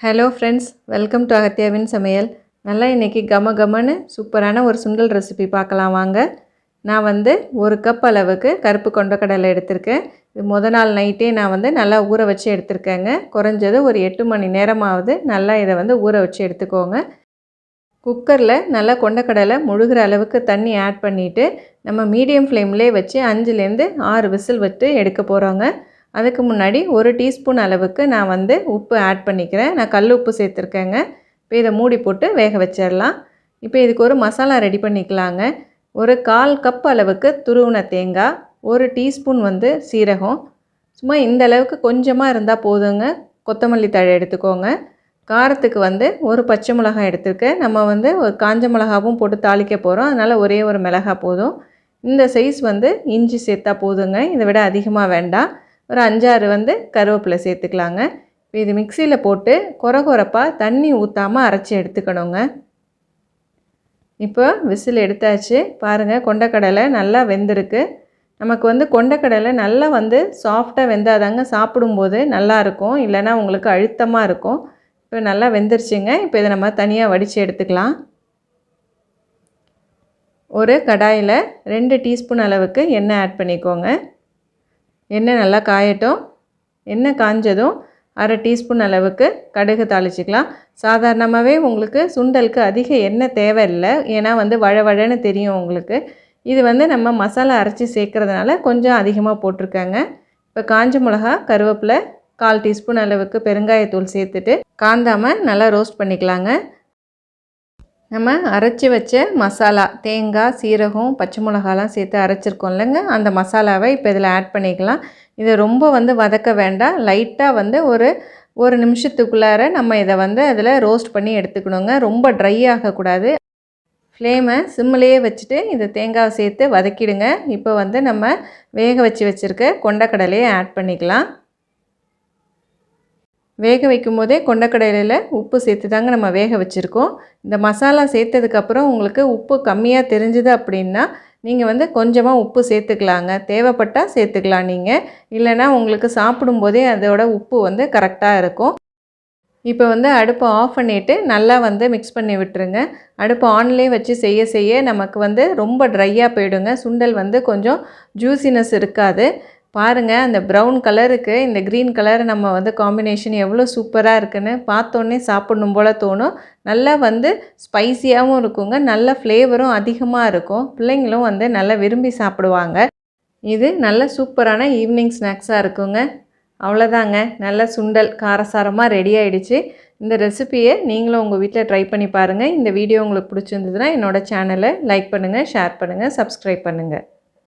Hello friends, welcome to அகத்தியாவின் சமையல். நல்லா இன்றைக்கி கமன்னு சூப்பரான ஒரு சுண்டல் ரெசிபி பார்க்கலாம் வாங்க. நான் ஒரு கப் அளவுக்கு கருப்பு கொண்டக்கடலை எடுத்திருக்கேன். இது நாள் நைட்டே நான் நல்லா ஊற வச்சு எடுத்திருக்கேங்க. குறைஞ்சது ஒரு 8 மணி நேரமாவது நல்லா இதை ஊற வச்சு எடுத்துக்கோங்க. குக்கரில் நல்லா கொண்டக்கடலை முழுகிற அளவுக்கு தண்ணி ஆட் பண்ணிவிட்டு நம்ம மீடியம் ஃப்ளேம்லேயே வச்சு 5லேருந்து 6 விசில் விட்டு எடுக்க போகிறோங்க. அதுக்கு முன்னாடி 1 டீஸ்பூன் அளவுக்கு நான் உப்பு ஆட் பண்ணிக்கிறேன். நான் கல் உப்பு சேர்த்துருக்கேங்க. இப்போ இதை மூடி போட்டு வேக வச்சிடலாம். இப்போ இதுக்கு ஒரு மசாலா ரெடி பண்ணிக்கலாங்க. ஒரு 1/4 கப் அளவுக்கு துருவின தேங்காய், 1 டீஸ்பூன் சீரகம், சும்மா இந்த அளவுக்கு கொஞ்சமாக இருந்தால் போதுங்க. கொத்தமல்லி தழை எடுத்துக்கோங்க. காரத்துக்கு ஒரு பச்சை மிளகாய் எடுத்துருக்கேன். நம்ம ஒரு காஞ்ச மிளகாவும் போட்டு தாளிக்க போகிறோம். அதனால் ஒரே ஒரு மிளகாய் போதும். இந்த சைஸ் இஞ்சி சேர்த்தா போதுங்க. இதை விட அதிகமாக வேண்டாம். ஒரு 5-6 கருவேப்பிலை சேர்த்துக்கலாங்க. இது மிக்சியில் போட்டு கொரகொரப்பாக தண்ணி ஊற்றாமல் அரைச்சி எடுத்துக்கணுங்க. இப்போ விசில் எடுத்தாச்சு. பாருங்கள், கொண்டக்கடலை நல்லா வெந்திருக்கு. நமக்கு கொண்டக்கடலை நல்லா சாஃப்டாக வெந்தாதாங்க சாப்பிடும்போது நல்லாயிருக்கும். இல்லைன்னா உங்களுக்கு அழுத்தமாக இருக்கும். இப்போ நல்லா வெந்துருச்சுங்க. இப்போ இதை நம்ம தனியாக வடித்து எடுத்துக்கலாம். ஒரு கடாயில் 2 டீஸ்பூன் அளவுக்கு எண்ணெய் ஆட் பண்ணிக்கோங்க. எண்ணெய் நல்லா காயட்டும். எண்ணெய் காஞ்சதும் 1/2 டீஸ்பூன் அளவுக்கு கடுகு தாளிச்சிக்கலாம். சாதாரணமாகவே உங்களுக்கு சுண்டலுக்கு அதிக எண்ணெய் தேவையில்லை. ஏன்னா வழவழன்னு தெரியும் உங்களுக்கு. இது நம்ம மசாலா அரைச்சி சேர்க்குறதுனால கொஞ்சம் அதிகமாக போட்டிருக்காங்க. இப்போ காஞ்ச மிளகா, கருவேப்பிலை, 1/4 டீஸ்பூன் அளவுக்கு பெருங்காயத்தூள் சேர்த்துட்டு காந்தாமல் நல்லா ரோஸ்ட் பண்ணிக்கலாங்க. நம்ம அரைச்சி வச்ச மசாலா, தேங்காய், சீரகம், பச்சை மிளகாலாம் சேர்த்து அரைச்சிருக்கோம் இல்லைங்க, அந்த மசாலாவை இப்போ இதில் ஆட் பண்ணிக்கலாம். இதை ரொம்ப வதக்க வேண்டாம். லைட்டாக ஒரு நிமிஷத்துக்குள்ளார நம்ம இதை அதில் ரோஸ்ட் பண்ணி எடுத்துக்கணுங்க. ரொம்ப ட்ரை ஆகக்கூடாது. ஃப்ளேமை சிம்மிலேயே வச்சுட்டு இந்த தேங்காவை சேர்த்து வதக்கிடுங்க. இப்போ நம்ம வேக வச்சுருக்க கொண்டக்கடலையை ஆட் பண்ணிக்கலாம். வேக வைக்கும் போதே கொண்டக்கடலையில் உப்பு சேர்த்து தாங்க நம்ம வேக வச்சுருக்கோம். இந்த மசாலா சேர்த்ததுக்கப்புறம் உங்களுக்கு உப்பு கம்மியாக தெரிஞ்சுது அப்படின்னா நீங்கள் கொஞ்சமாக உப்பு சேர்த்துக்கலாங்க. தேவைப்பட்டால் சேர்த்துக்கலாம் நீங்கள். இல்லைனா உங்களுக்கு சாப்பிடும்போதே அதோட உப்பு கரெக்டாக இருக்கும். இப்போ அடுப்பை ஆஃப் பண்ணிவிட்டு நல்லா மிக்ஸ் பண்ணி விட்டுருங்க. அடுப்பு ஆன்லேயே வச்சு செய்ய நமக்கு ரொம்ப ட்ரையாக போயிடுங்க. சுண்டல் கொஞ்சம் ஜூசினஸ் இருக்காது. பாருங்கள், அந்த ப்ரௌன் கலருக்கு இந்த க்ரீன் கலர் நம்ம காம்பினேஷன் எவ்வளோ சூப்பராக இருக்குன்னு பார்த்தோன்னே சாப்பிடணும் போல் தோணும். நல்லா ஸ்பைசியாகவும் இருக்குங்க. நல்ல ஃப்ளேவரும் அதிகமாக இருக்கும். பிள்ளைங்களும் நல்லா விரும்பி சாப்பிடுவாங்க. இது நல்ல சூப்பரான ஈவினிங் ஸ்நாக்ஸாக இருக்குங்க. அவ்வளோதாங்க, நல்ல சுண்டல் காரசாரமாக ரெடி ஆகிடுச்சு. இந்த ரெசிபியை நீங்களும் உங்கள் வீட்டில் ட்ரை பண்ணி பாருங்கள். இந்த வீடியோ உங்களுக்கு பிடிச்சிருந்ததுன்னா என்னோடய சேனலை லைக் பண்ணுங்கள், ஷேர் பண்ணுங்கள், சப்ஸ்கிரைப் பண்ணுங்கள்.